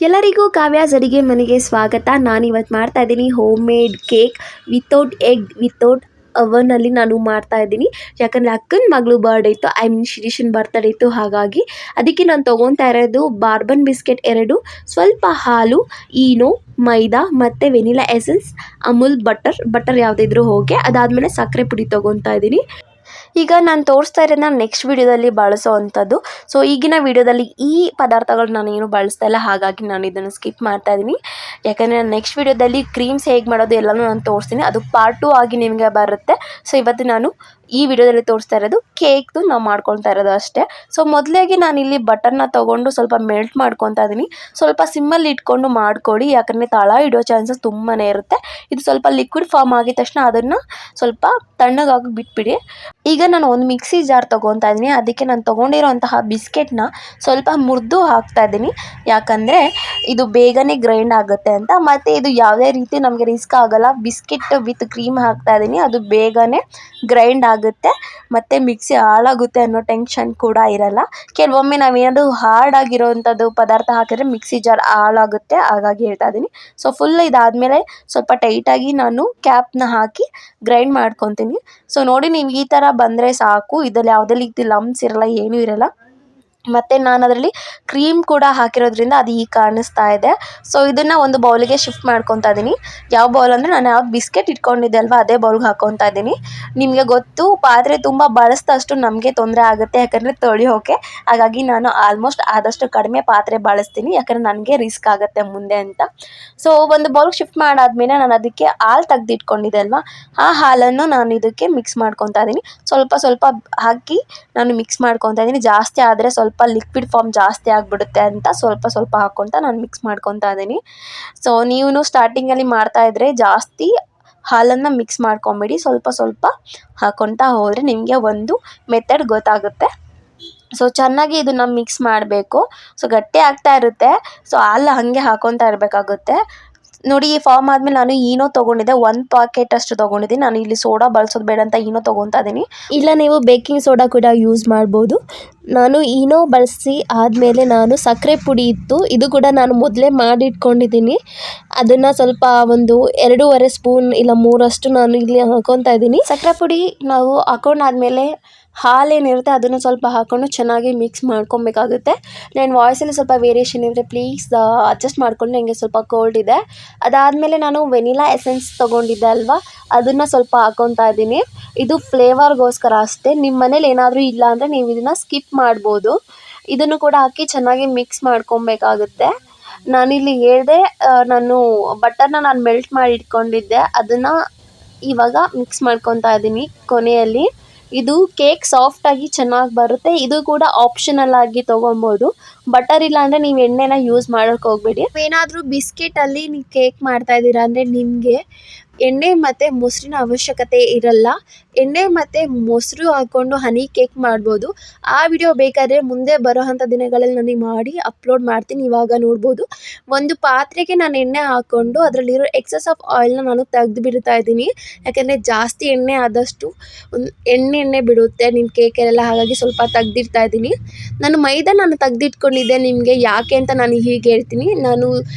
ಎಲ್ಲರಿಗೂ ಕಾವ್ಯಾಸ್ ಅಡಿಗೆ ಮನೆಗೆ ಸ್ವಾಗತ. ನಾನಿವತ್ತು ಮಾಡ್ತಾ ಇದ್ದೀನಿ home made cake without egg without ಅವನಲ್ಲಿ ನಾನು ಮಾಡ್ತಾ ಇದ್ದೀನಿ. ಯಾಕಂದರೆ ಅಕ್ಕನ ಮಗಳು ಬರ್ಡೇ ಇತ್ತು, ಐ ಮೀನ್ ಶಿರೀಷನ್ ಬರ್ತಡೇ ಇತ್ತು. ಹಾಗಾಗಿ ಅದಕ್ಕೆ ನಾನು ತೊಗೊತಾ ಇರೋದು ಬಾರ್ಬನ್ ಬಿಸ್ಕೆಟ್ 2, ಸ್ವಲ್ಪ ಹಾಲು, ಈನೋ, ಮೈದಾ ಮತ್ತು ವೆನಿಲಾ ಎಸೆನ್ಸ್, ಅಮೂಲ್ ಬಟರ್ ಯಾವುದಿದ್ರೂ ಓಕೆ. ಅದಾದಮೇಲೆ ಸಕ್ಕರೆ ಪುಡಿ ತೊಗೊತಾ ಇದ್ದೀನಿ. ಈಗ ನಾನು ತೋರಿಸ್ತಾ ಇರೋದನ್ನ ನೆಕ್ಸ್ಟ್ ವೀಡಿಯೋದಲ್ಲಿ ಬಳಸೋ ಅಂಥದ್ದು. ಸೊ ಈಗಿನ ವೀಡಿಯೋದಲ್ಲಿ ಈ ಪದಾರ್ಥಗಳು ನಾನು ಏನು ಬಳಸ್ತಾ ಇಲ್ಲ, ಹಾಗಾಗಿ ನಾನು ಇದನ್ನು ಸ್ಕಿಪ್ ಮಾಡ್ತಾ ಇದ್ದೀನಿ. ಯಾಕಂದರೆ ನಾನು ನೆಕ್ಸ್ಟ್ ವೀಡಿಯೋದಲ್ಲಿ ಕ್ರೀಮ್ಸ್ ಹೇಗೆ ಮಾಡೋದು ಎಲ್ಲನೂ ನಾನು ತೋರಿಸ್ತೀನಿ, ಅದು ಪಾರ್ಟ್ 2 ಆಗಿ ನಿಮಗೆ ಬರುತ್ತೆ. ಸೊ ಇವತ್ತು ನಾನು ಈ ವಿಡಿಯೋದಲ್ಲಿ ತೋರಿಸ್ತಾ ಇರೋದು ಕೇಕ್ದು ನಾವು ಮಾಡ್ಕೊಳ್ತಾ ಇರೋದು ಅಷ್ಟೇ. ಸೊ ಮೊದಲಿಗೆ ನಾನಿಲ್ಲಿ ಬಟರ್ನ ತೊಗೊಂಡು ಸ್ವಲ್ಪ ಮೆಲ್ಟ್ ಮಾಡ್ಕೊತಾ ಇದ್ದೀನಿ. ಸ್ವಲ್ಪ ಸಿಮ್ಮಲ್ಲಿ ಇಟ್ಕೊಂಡು ಮಾಡ್ಕೊಳ್ಳಿ, ಯಾಕಂದರೆ ತಳ ಇಡೋ ಚಾನ್ಸಸ್ ತುಂಬಾ ಇರುತ್ತೆ. ಇದು ಸ್ವಲ್ಪ ಲಿಕ್ವಿಡ್ ಫಾರ್ಮ್ ಆಗಿದ ತಕ್ಷಣ ಅದನ್ನು ಸ್ವಲ್ಪ ತಣ್ಣಗಾಗಿ ಬಿಟ್ಬಿಡಿ. ಈಗ ನಾನು ಒಂದು ಮಿಕ್ಸಿ ಜಾರ್ ತೊಗೊತಾ ಇದ್ದೀನಿ. ಅದಕ್ಕೆ ನಾನು ತೊಗೊಂಡಿರೋಂತಹ ಬಿಸ್ಕೆಟ್ನ ಸ್ವಲ್ಪ ಮುರಿದು ಹಾಕ್ತಾ ಇದ್ದೀನಿ, ಯಾಕಂದರೆ ಇದು ಬೇಗನೆ ಗ್ರೈಂಡ್ ಆಗುತ್ತೆ ಅಂತ. ಮತ್ತು ಇದು ಯಾವುದೇ ರೀತಿ ನಮಗೆ ರಿಸ್ಕ್ ಆಗೋಲ್ಲ. ಬಿಸ್ಕೆಟ್ ವಿತ್ ಕ್ರೀಮ್ ಹಾಕ್ತಾ ಇದ್ದೀನಿ, ಅದು ಬೇಗನೆ ಗ್ರೈಂಡ್ ಆಗುತ್ತೆ ಮತ್ತು ಮಿಕ್ಸಿ ಹಾಳಾಗುತ್ತೆ ಅನ್ನೋ ಟೆನ್ಷನ್ ಕೂಡ ಇರಲ್ಲ. ಕೆಲವೊಮ್ಮೆ ನಾವೇನಾದರೂ ಹಾರ್ಡ್ ಆಗಿರೋವಂಥದ್ದು ಪದಾರ್ಥ ಹಾಕಿದ್ರೆ ಮಿಕ್ಸಿ ಜಾರ್ ಹಾಳಾಗುತ್ತೆ, ಹಾಗಾಗಿ ಹೇಳ್ತಾ ಇದ್ದೀನಿ. ಸೊ ಫುಲ್ ಇದಾದಮೇಲೆ ಸ್ವಲ್ಪ ಟೈಟಾಗಿ ನಾನು ಕ್ಯಾಪ್ನ ಹಾಕಿ ಗ್ರೈಂಡ್ ಮಾಡ್ಕೊತೀನಿ. ಸೊ ನೋಡಿ, ನೀವು ಈ ಥರ ಬಂದರೆ ಸಾಕು. ಇದರಲ್ಲಿ ಯಾವುದೇ ರೀತಿ ಲಂಪ್ಸ್ ಇರಲ್ಲ, ಏನೂ ಇರಲ್ಲ. ಮತ್ತು ನಾನು ಅದರಲ್ಲಿ ಕ್ರೀಮ್ ಕೂಡ ಹಾಕಿರೋದ್ರಿಂದ ಅದು ಈಗ ಕಾಣಿಸ್ತಾ ಇದೆ. ಸೊ ಇದನ್ನು ಒಂದು ಬೌಲಿಗೆ ಶಿಫ್ಟ್ ಮಾಡ್ಕೊತಾ ಇದ್ದೀನಿ. ಯಾವ ಬೌಲ್ ಅಂದರೆ ನಾನು ಯಾವ್ದು ಬಿಸ್ಕೆಟ್ ಇಟ್ಕೊಂಡಿದ್ದೆ ಅಲ್ವಾ, ಅದೇ ಬೌಲ್ಗೆ ಹಾಕ್ಕೊತಾ ಇದ್ದೀನಿ. ನಿಮಗೆ ಗೊತ್ತು, ಪಾತ್ರೆ ತುಂಬ ಬಳಸಿದಷ್ಟು ನಮಗೆ ತೊಂದರೆ ಆಗುತ್ತೆ, ಯಾಕಂದರೆ ತೊಳೆಯೋಕೆ. ಹಾಗಾಗಿ ನಾನು ಆಲ್ಮೋಸ್ಟ್ ಆದಷ್ಟು ಕಡಿಮೆ ಪಾತ್ರೆ ಬಳಸ್ತೀನಿ, ಯಾಕಂದರೆ ನನಗೆ ರಿಸ್ಕ್ ಆಗುತ್ತೆ ಮುಂದೆ ಅಂತ. ಸೊ ಒಂದು ಬೌಲ್ಗೆ ಶಿಫ್ಟ್ ಮಾಡಾದಮೇಲೆ ನಾನು ಅದಕ್ಕೆ ಹಾಲು ತೆಗೆದಿಟ್ಕೊಂಡಿದ್ದೆ ಅಲ್ವಾ, ಆ ಹಾಲನ್ನು ನಾನು ಇದಕ್ಕೆ ಮಿಕ್ಸ್ ಮಾಡ್ಕೊತಾ ಇದ್ದೀನಿ. ಸ್ವಲ್ಪ ಸ್ವಲ್ಪ ಹಾಕಿ ನಾನು ಮಿಕ್ಸ್ ಮಾಡ್ಕೊತಾ ಇದ್ದೀನಿ. ಜಾಸ್ತಿ ಆದರೆ ಸ್ವಲ್ಪ ಲಿಕ್ವಿಡ್ ಫಾರ್ಮ್ ಜಾಸ್ತಿ ಆಗಿಬಿಡುತ್ತೆ ಅಂತ ಸ್ವಲ್ಪ ಸ್ವಲ್ಪ ಹಾಕ್ಕೊತಾ ನಾನು ಮಿಕ್ಸ್ ಮಾಡ್ಕೊತಾ ಇದ್ದೀನಿ. ಸೊ ನೀವು ಸ್ಟಾರ್ಟಿಂಗಲ್ಲಿ ಮಾಡ್ತಾಯಿದ್ರೆ ಜಾಸ್ತಿ ಹಾಲನ್ನು ಮಿಕ್ಸ್ ಮಾಡ್ಕೊಂಬಿಡಿ, ಸ್ವಲ್ಪ ಸ್ವಲ್ಪ ಹಾಕ್ಕೊತಾ ಹೋದರೆ ನಿಮಗೆ ಒಂದು ಮೆಥಡ್ ಗೊತ್ತಾಗುತ್ತೆ. ಸೊ ಚೆನ್ನಾಗಿ ಇದನ್ನು ಮಿಕ್ಸ್ ಮಾಡಬೇಕು. ಸೊ ಗಟ್ಟಿ ಆಗ್ತಾ ಇರುತ್ತೆ, ಸೊ ಹಾಲು ಹಾಗೆ ಹಾಕ್ಕೊತಾ ಇರಬೇಕಾಗುತ್ತೆ. ನೋಡಿ, ಈ ಫಾರ್ಮ್ ಆದಮೇಲೆ ನಾನು ಈನೋ ತೊಗೊಂಡಿದ್ದೆ, 1 ಪಾಕೆಟ್ ಅಷ್ಟು ತೊಗೊಂಡಿದ್ದೀನಿ. ನಾನು ಇಲ್ಲಿ ಸೋಡಾ ಬಳಸೋದು ಬೇಡ ಅಂತ ಈನೋ ತೊಗೊತಾ ಇದ್ದೀನಿ. ಇಲ್ಲ ನೀವು ಬೇಕಿಂಗ್ ಸೋಡಾ ಕೂಡ ಯೂಸ್ ಮಾಡ್ಬೋದು. ನಾನು ಈನೋ ಬಳಸಿ ಆದಮೇಲೆ ನಾನು ಸಕ್ಕರೆ ಪುಡಿ ಇತ್ತು, ಇದು ಕೂಡ ನಾನು ಮೊದಲೇ ಮಾಡಿಟ್ಕೊಂಡಿದ್ದೀನಿ. ಅದನ್ನು ಸ್ವಲ್ಪ ಒಂದು 2.5 ಸ್ಪೂನ್ ಇಲ್ಲ 3 ನಾನು ಇಲ್ಲಿ ಹಾಕ್ಕೊತಾ ಇದ್ದೀನಿ. ಸಕ್ಕರೆ ಪುಡಿ ನಾವು ಹಾಕೊಂಡಾದ್ಮೇಲೆ ಹಾಲೇನಿರುತ್ತೆ ಅದನ್ನು ಸ್ವಲ್ಪ ಹಾಕ್ಕೊಂಡು ಚೆನ್ನಾಗಿ ಮಿಕ್ಸ್ ಮಾಡ್ಕೊಬೇಕಾಗುತ್ತೆ. ನನ್ನ ವಾಯ್ಸಲ್ಲಿ ಸ್ವಲ್ಪ ವೇರಿಯೇಷನ್ ಇದ್ದರೆ ಪ್ಲೀಸ್ ಅಡ್ಜಸ್ಟ್ ಮಾಡ್ಕೊಂಡು, ನನಗೆ ಸ್ವಲ್ಪ ಕೋಲ್ಡ್ ಇದೆ. ಅದಾದಮೇಲೆ ನಾನು ವೆನಿಲಾ ಎಸೆನ್ಸ್ ತೊಗೊಂಡಿದ್ದೆ ಅಲ್ವಾ, ಅದನ್ನು ಸ್ವಲ್ಪ ಹಾಕ್ಕೊತಾ ಇದ್ದೀನಿ. ಇದು ಫ್ಲೇವರ್ಗೋಸ್ಕರ ಅಷ್ಟೇ. ನಿಮ್ಮ ಮನೇಲಿ ಏನಾದರೂ ಇಲ್ಲ ಅಂದರೆ ನೀವು ಇದನ್ನು ಸ್ಕಿಪ್ ಮಾಡ್ಬೋದು. ಇದನ್ನು ಕೂಡ ಹಾಕಿ ಚೆನ್ನಾಗಿ ಮಿಕ್ಸ್ ಮಾಡ್ಕೊಬೇಕಾಗುತ್ತೆ. ನಾನಿಲ್ಲಿ ಹೇಳಿದೆ, ನಾನು ಬಟರ್ನ ಮೆಲ್ಟ್ ಮಾಡಿ ಇಟ್ಕೊಂಡಿದ್ದೆ, ಅದನ್ನು ಇವಾಗ ಮಿಕ್ಸ್ ಮಾಡ್ಕೊತಾ ಇದ್ದೀನಿ ಕೊನೆಯಲ್ಲಿ. ಇದು ಕೇಕ್ ಸಾಫ್ಟಾಗಿ ಚೆನ್ನಾಗಿ ಬರುತ್ತೆ. ಇದು ಕೂಡ ಆಪ್ಷನಲ್ ಆಗಿ ತೊಗೊಬೋದು. ಬಟರ್ ಇಲ್ಲ ಅಂದರೆ ನೀವು ಎಣ್ಣೆನ ಯೂಸ್ ಮಾಡೋಕ್ಕೆ ಹೋಗಬೇಡಿ. ಏನಾದರೂ ಬಿಸ್ಕೆಟಲ್ಲಿ ನೀವು ಕೇಕ್ ಮಾಡ್ತಾ ಇದ್ದೀರಾ ಅಂದರೆ ನಿಮಗೆ ಎಣ್ಣೆ ಮತ್ತು ಮೊಸರಿನ ಅವಶ್ಯಕತೆ ಇರಲ್ಲ. ಎಣ್ಣೆ ಮತ್ತು ಮೊಸರು ಹಾಕ್ಕೊಂಡು ಹನಿ ಕೇಕ್ ಮಾಡ್ಬೋದು. ಆ ವಿಡಿಯೋ ಬೇಕಾದರೆ ಮುಂದೆ ಬರೋವಂಥ ದಿನಗಳಲ್ಲಿ ನನಗೆ ಮಾಡಿ ಅಪ್ಲೋಡ್ ಮಾಡ್ತೀನಿ, ಇವಾಗ ನೋಡ್ಬೋದು. ಒಂದು ಪಾತ್ರೆಗೆ ನಾನು ಎಣ್ಣೆ ಹಾಕ್ಕೊಂಡು ಅದರಲ್ಲಿರೋ ಎಕ್ಸಸ್ ಆಫ್ ಆಯಿಲ್ನ ನಾನು ತೆಗೆದು ಬಿಡ್ತಾ ಇದ್ದೀನಿ. ಯಾಕೆಂದರೆ ಜಾಸ್ತಿ ಎಣ್ಣೆ ಆದಷ್ಟು ಎಣ್ಣೆ ಬಿಡುತ್ತೆ ನಿಮ್ಮ ಕೇಕಲ್ಲೆಲ್ಲ, ಹಾಗಾಗಿ ಸ್ವಲ್ಪ ತೆಗ್ದಿಡ್ತಾ ಇದ್ದೀನಿ. ನಾನು ತೆಗೆದಿಟ್ಕೊಂಡಿದ್ದೆ. ನಿಮಗೆ ಯಾಕೆ ಅಂತ ನಾನು ಹೀಗೆ ಹೇಳ್ತೀನಿ. ನಾನು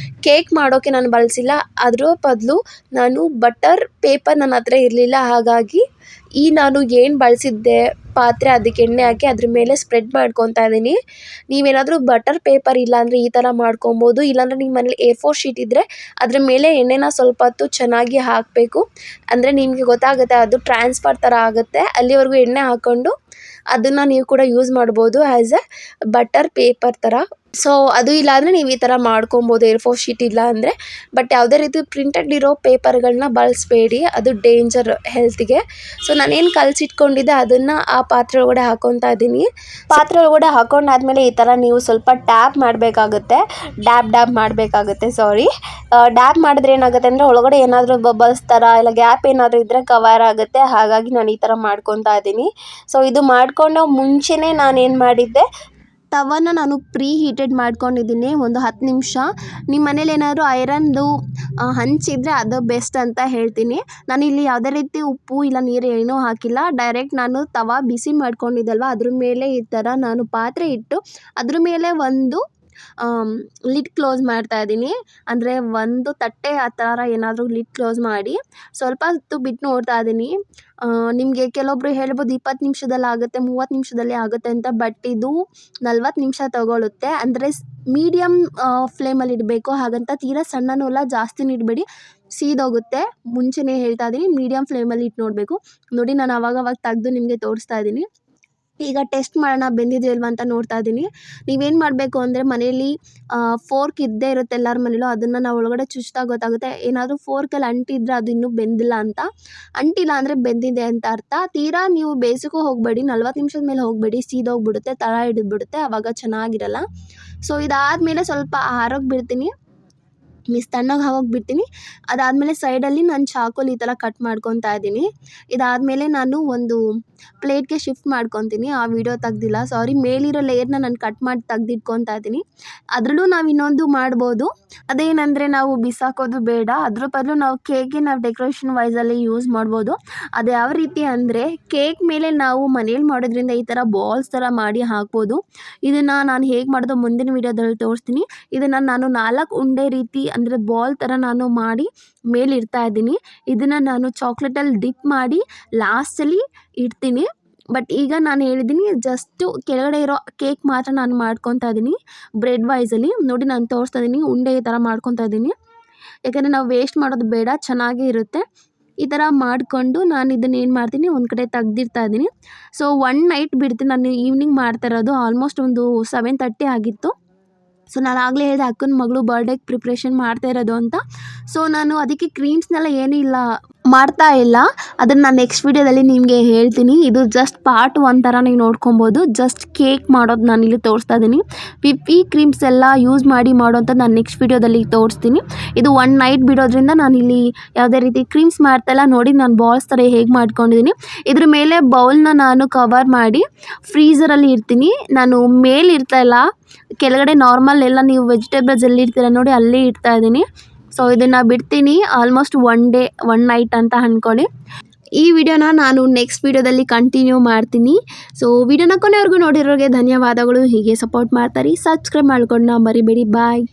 ಕೇಕ್ ಮಾಡೋಕ್ಕೆ ನಾನು ಬಳಸಿಲ್ಲ, ಅದರ ಬದಲು ನಾನು ಬಟರ್ ಪೇಪರ್ ನನ್ನ ಹತ್ರ ಇರಲಿಲ್ಲ. ಹಾಗಾಗಿ ನಾನು ಏನು ಬಳಸಿದ್ದೆ ಪಾತ್ರೆ, ಅದಕ್ಕೆ ಎಣ್ಣೆ ಹಾಕಿ ಅದ್ರ ಮೇಲೆ ಸ್ಪ್ರೆಡ್ ಮಾಡ್ಕೊತಾ ಇದ್ದೀನಿ. ನೀವೇನಾದರೂ ಬಟರ್ ಪೇಪರ್ ಇಲ್ಲಾಂದರೆ ಈ ಥರ ಮಾಡ್ಕೊಬೋದು. ಇಲ್ಲಾಂದರೆ ನಿಮ್ಮ ಮನೇಲಿ A4 ಶೀಟ್ ಇದ್ದರೆ ಅದ್ರ ಮೇಲೆ ಎಣ್ಣೆನ ಸ್ವಲ್ಪ ಹೊತ್ತು ಚೆನ್ನಾಗಿ ಹಾಕಬೇಕು. ಅಂದರೆ ನಿಮಗೆ ಗೊತ್ತಾಗುತ್ತೆ, ಅದು ಟ್ರಾನ್ಸ್ಫರ್ ಥರ ಆಗುತ್ತೆ. ಅಲ್ಲಿವರೆಗೂ ಎಣ್ಣೆ ಹಾಕ್ಕೊಂಡು ಅದನ್ನು ನೀವು ಕೂಡ ಯೂಸ್ ಮಾಡ್ಬೋದು ಆ್ಯಸ್ ಎ ಬಟರ್ ಪೇಪರ್ ಥರ. ಸೊ ಅದು ಇಲ್ಲಾಂದರೆ ನೀವು ಈ ಥರ ಮಾಡ್ಕೊಬೋದು, A4 ಶೀಟ್ ಇಲ್ಲ ಅಂದರೆ. ಬಟ್ ಯಾವುದೇ ರೀತಿ ಪ್ರಿಂಟೆಡ್ ಇರೋ ಪೇಪರ್ಗಳನ್ನ ಬಳಸಬೇಡಿ, ಅದು ಡೇಂಜರ್ ಹೆಲ್ತಿಗೆ. ಸೊ ನಾನೇನು ಕಲಸಿಟ್ಕೊಂಡಿದ್ದೆ ಅದನ್ನು ಆ ಪಾತ್ರೆ ಒಳಗಡೆ ಹಾಕ್ಕೊತಾ ಇದ್ದೀನಿ. ಪಾತ್ರೆ ಒಳಗಡೆ ಹಾಕೊಂಡಾದ್ಮೇಲೆ ಈ ಥರ ನೀವು ಸ್ವಲ್ಪ ಡ್ಯಾಬ್ ಮಾಡಬೇಕಾಗುತ್ತೆ. ಡ್ಯಾಬ್ ಮಾಡಬೇಕಾಗುತ್ತೆ, ಡ್ಯಾಬ್ ಮಾಡಿದ್ರೆ ಏನಾಗುತ್ತೆ ಅಂದರೆ ಒಳಗಡೆ ಏನಾದರೂ ಬಬಲ್ಸ್ ಥರ ಇಲ್ಲ ಗ್ಯಾಪ್ ಏನಾದರೂ ಇದ್ದರೆ ಕವರ್ ಆಗುತ್ತೆ. ಹಾಗಾಗಿ ನಾನು ಈ ಥರ ಮಾಡ್ಕೊತಾ ಇದ್ದೀನಿ. ಸೊ ಇದು ಮಾಡ್ಕೊಂಡು ಮುಂಚೆನೇ ನಾನೇನು ಮಾಡಿದ್ದೆ, ತವನ ನಾನು ಪ್ರೀ ಹೀಟೆಡ್ ಮಾಡ್ಕೊಂಡಿದ್ದೀನಿ ಒಂದು 10 ನಿಮಿಷ. ನಿಮ್ಮ ಮನೇಲಿ ಏನಾದರೂ ಐರನ್ದು ಹಂಚಿದ್ರೆ ಅದು ಬೆಸ್ಟ್ ಅಂತ ಹೇಳ್ತೀನಿ. ನಾನಿಲ್ಲಿ ಯಾವುದೇ ರೀತಿ ಉಪ್ಪು ಇಲ್ಲ ನೀರು ಏನೂ ಹಾಕಿಲ್ಲ. ಡೈರೆಕ್ಟ್ ನಾನು ತವ ಬಿಸಿ ಮಾಡ್ಕೊಂಡಿದ್ದಲ್ವ, ಅದ್ರ ಮೇಲೆ ಈ ಥರ ನಾನು ಪಾತ್ರೆ ಇಟ್ಟು ಅದ್ರ ಮೇಲೆ ಒಂದು ಲಿಡ್ ಕ್ಲೋಸ್ ಮಾಡ್ತಾ ಇದ್ದೀನಿ. ಅಂದರೆ ಒಂದು ತಟ್ಟೆ ಆ ಥರ ಏನಾದರೂ ಲಿಡ್ ಕ್ಲೋಸ್ ಮಾಡಿ ಸ್ವಲ್ಪ ಹೊತ್ತು ಬಿಟ್ಟು ನೋಡ್ತಾ ಇದ್ದೀನಿ. ನಿಮಗೆ ಕೆಲವೊಬ್ರು ಹೇಳ್ಬೋದು 20 ನಿಮಿಷದಲ್ಲಿ ಆಗುತ್ತೆ, 30 ನಿಮಿಷದಲ್ಲಿ ಆಗುತ್ತೆ ಅಂತ. ಬಟ್ ಇದು 40 ನಿಮಿಷ ತಗೊಳ್ಳುತ್ತೆ. ಅಂದರೆ ಮೀಡಿಯಮ್ ಫ್ಲೇಮಲ್ಲಿ ಇಡಬೇಕು. ಹಾಗಂತ ತೀರಾ ಸಣ್ಣನೂ ಅಲ್ಲ, ಜಾಸ್ತಿನೂ ಇಡಬೇಡಿ, ಸೀದೋಗುತ್ತೆ. ಮುಂಚೆನೇ ಹೇಳ್ತಾ ಇದ್ದೀನಿ, ಮೀಡಿಯಮ್ ಫ್ಲೇಮಲ್ಲಿ ಇಟ್ಟು ನೋಡಬೇಕು. ನೋಡಿ, ನಾನು ಅವಾಗವಾಗ ತೆಗೆದು ನಿಮಗೆ ತೋರಿಸ್ತಾ ಇದ್ದೀನಿ. ಈಗ ಟೆಸ್ಟ್ ಮಾಡೋಣ ಬೆಂದಿದೆಯೋ ಇಲ್ವಾ ಅಂತ ನೋಡ್ತಾ ಇದ್ದೀನಿ. ನೀವೇನು ಮಾಡಬೇಕು ಅಂದರೆ ಮನೇಲಿ ಫೋರ್ಕ್ ಇದ್ದೇ ಇರುತ್ತೆ ಎಲ್ಲರ ಮನೇಲೂ. ಅದನ್ನು ನಾವು ಒಳಗಡೆ ಚುಚ್ಚಿದಾಗ ಗೊತ್ತಾಗುತ್ತೆ. ಏನಾದರೂ ಫೋರ್ಕಲ್ಲಿ ಅಂಟಿದ್ರೆ ಅದು ಇನ್ನೂ ಬೆಂದಿಲ್ಲ ಅಂತ. ಅಂಟಿಲ್ಲ ಅಂದರೆ ಬೆಂದಿದೆ ಅಂತ ಅರ್ಥ. ತೀರಾ ನೀವು ಬೇಯಿಸೋಕ್ಕೂ ಹೋಗಬೇಡಿ, 40 ನಿಮಿಷದ ಮೇಲೆ ಹೋಗಬೇಡಿ, ಸೀದೋಗ್ಬಿಡುತ್ತೆ, ತಳ ಹಿಡಿದ್ಬಿಡುತ್ತೆ, ಆವಾಗ ಚೆನ್ನಾಗಿರಲ್ಲ. ಸೊ ಇದಾದಮೇಲೆ ಸ್ವಲ್ಪ ಆರೋಗ್ಯ ಬಿಡ್ತೀನಿ, ತಣ್ಣಗೆ ಆಗೋಗಿ ಬಿಡ್ತೀನಿ. ಅದಾದಮೇಲೆ ಸೈಡಲ್ಲಿ ನಾನು ಚಾಕುಲಿ ಈ ಥರ ಕಟ್ ಮಾಡ್ಕೊತಾ ಇದ್ದೀನಿ. ಇದಾದಮೇಲೆ ನಾನು ಒಂದು ಪ್ಲೇಟ್ಗೆ ಶಿಫ್ಟ್ ಮಾಡ್ಕೊತೀನಿ. ಆ ವಿಡಿಯೋ ತೆಗ್ದಿಲ್ಲ, ಸಾರಿ. ಮೇಲಿರೋ ಲೇಯರ್ನ ನಾನು ಕಟ್ ಮಾಡಿ ತೆಗ್ದಿಟ್ಕೊತಾ ಇದ್ದೀನಿ. ಅದರಲ್ಲೂ ನಾವು ಇನ್ನೊಂದು ಮಾಡ್ಬೋದು. ಅದೇನೆಂದರೆ ನಾವು ಬಿಸಾಕೋದು ಬೇಡ, ಅದ್ರ ಬದಲು ನಾವು ಕೇಕ್ಗೆ ನಾವು ಡೆಕೋರೇಷನ್ ವೈಸಲ್ಲಿ ಯೂಸ್ ಮಾಡ್ಬೋದು. ಅದು ಯಾವ ರೀತಿ ಅಂದರೆ, ಕೇಕ್ ಮೇಲೆ ನಾವು ಮನೇಲಿ ಮಾಡೋದ್ರಿಂದ ಈ ಥರ ಬಾಲ್ಸ್ ಥರ ಮಾಡಿ ಹಾಕ್ಬೋದು. ಇದನ್ನು ನಾನು ಹೇಗೆ ಮಾಡೋದು ಮುಂದಿನ ವಿಡಿಯೋದಲ್ಲಿ ತೋರಿಸ್ತೀನಿ. ಇದನ್ನು ನಾನು 4 ಉಂಡೆ ರೀತಿ ಅಂದರೆ ಬಾಲ್ ಥರ ನಾನು ಮಾಡಿ ಮೇಲೆ ಇಡ್ತಾ ಇದ್ದೀನಿ. ಇದನ್ನು ನಾನು ಚಾಕ್ಲೇಟಲ್ಲಿ ಡಿಪ್ ಮಾಡಿ ಲಾಸ್ಟಲ್ಲಿ ಇಡ್ತೀನಿ. ಬಟ್ ಈಗ ನಾನು ಹೇಳಿದ್ದೀನಿ, ಜಸ್ಟು ಕೆಳಗಡೆ ಇರೋ ಕೇಕ್ ಮಾತ್ರ ನಾನು ಮಾಡ್ಕೊತಾ ಇದ್ದೀನಿ ಬ್ರೆಡ್ ವೈಸಲ್ಲಿ. ನೋಡಿ, ನಾನು ತೋರಿಸ್ತಾ ಇದ್ದೀನಿ, ಉಂಡೆ ಈ ಥರ ಮಾಡ್ಕೊತಾ ಇದ್ದೀನಿ. ಯಾಕಂದರೆ ನಾವು ವೇಸ್ಟ್ ಮಾಡೋದು ಬೇಡ, ಚೆನ್ನಾಗೇ ಇರುತ್ತೆ. ಈ ಥರ ಮಾಡಿಕೊಂಡು ನಾನು ಇದನ್ನು ಏನು ಮಾಡ್ತೀನಿ, ಒಂದು ಕಡೆ ತೆಗ್ದಿರ್ತಾ ಇದ್ದೀನಿ. ಸೊ 1 ನೈಟ್ ಬಿಡ್ತೀನಿ. ನಾನು ಈವ್ನಿಂಗ್ ಮಾಡ್ತಾ ಇರೋದು, ಆಲ್ಮೋಸ್ಟ್ ಒಂದು 7:30 ಆಗಿತ್ತು. ಸೊ ನಾನು ಆಗಲೇ ಹೇಳಿದೆ ಅಕ್ಕನ ಮಗಳು ಬರ್ಡೇಗೆ ಪ್ರಿಪ್ರೇಷನ್ ಮಾಡ್ತಾ ಇರೋದು ಅಂತ. ಸೊ ನಾನು ಅದಕ್ಕೆ ಕ್ರೀಮ್ಸ್ನೆಲ್ಲ ಏನೂ ಮಾಡ್ತಾ ಇಲ್ಲ. ಅದನ್ನು ನಾನು ನೆಕ್ಸ್ಟ್ ವೀಡಿಯೋದಲ್ಲಿ ನಿಮಗೆ ಹೇಳ್ತೀನಿ. ಇದು ಜಸ್ಟ್ ಪಾರ್ಟ್ 1 ಥರ ನೀವು ನೋಡ್ಕೊಬೋದು. ಜಸ್ಟ್ ಕೇಕ್ ಮಾಡೋದು ನಾನು ಇಲ್ಲಿ ತೋರಿಸ್ತಾ ಇದ್ದೀನಿ. ವಿಪ್ ಕ್ರೀಮ್ಸ್ ಎಲ್ಲ ಯೂಸ್ ಮಾಡಿ ಮಾಡೋಂಥ ನಾನು ನೆಕ್ಸ್ಟ್ ವೀಡಿಯೋದಲ್ಲಿ ತೋರಿಸ್ತೀನಿ. ಇದು 1 ನೈಟ್ ಬಿಡೋದ್ರಿಂದ ನಾನಿಲ್ಲಿ ಯಾವುದೇ ರೀತಿ ಕ್ರೀಮ್ಸ್ ಮಾಡ್ತಾಯಿಲ್ಲ. ನೋಡಿ, ನಾನು ಬಾಲ್ಸ್ ಥರ ಹೇಗೆ ಮಾಡ್ಕೊಂಡಿದ್ದೀನಿ. ಇದ್ರ ಮೇಲೆ ಬೌಲ್ನ ನಾನು ಕವರ್ ಮಾಡಿ ಫ್ರೀಝರಲ್ಲಿ ಇಡ್ತೀನಿ. ನಾನು ಮೇಲೆ ಇರ್ತಾಯಿಲ್ಲ, ಕೆಳಗಡೆ ನಾರ್ಮಲ್ ಎಲ್ಲ ನೀವು ವೆಜಿಟೇಬಲ್ಸ್ ಎಲ್ಲಿ ಇಡ್ತೀರ ನೋಡಿ, ಅಲ್ಲೇ ಇಡ್ತಾ ಇದ್ದೀನಿ. ಸೊ ಇದನ್ನು ಬಿಡ್ತೀನಿ ಆಲ್ಮೋಸ್ಟ್ 1 ಡೇ 1 ನೈಟ್ ಅಂತ ಅಂದ್ಕೊಳ್ಳಿ. ಈ ವಿಡಿಯೋನ ನಾನು ನೆಕ್ಸ್ಟ್ ವೀಡಿಯೋದಲ್ಲಿ ಕಂಟಿನ್ಯೂ ಮಾಡ್ತೀನಿ. ಸೊ ವಿಡಿಯೋನ ಕೊನೆವರೆಗೂ ನೋಡಿರೋರಿಗೆ ಧನ್ಯವಾದಗಳು. ಹೀಗೆ ಸಪೋರ್ಟ್ ಮಾಡ್ತಾರೆ, ಸಬ್ಸ್ಕ್ರೈಬ್ ಮಾಡ್ಕೊಂಡು ಮರಿಬೇಡಿ. ಬಾಯ್.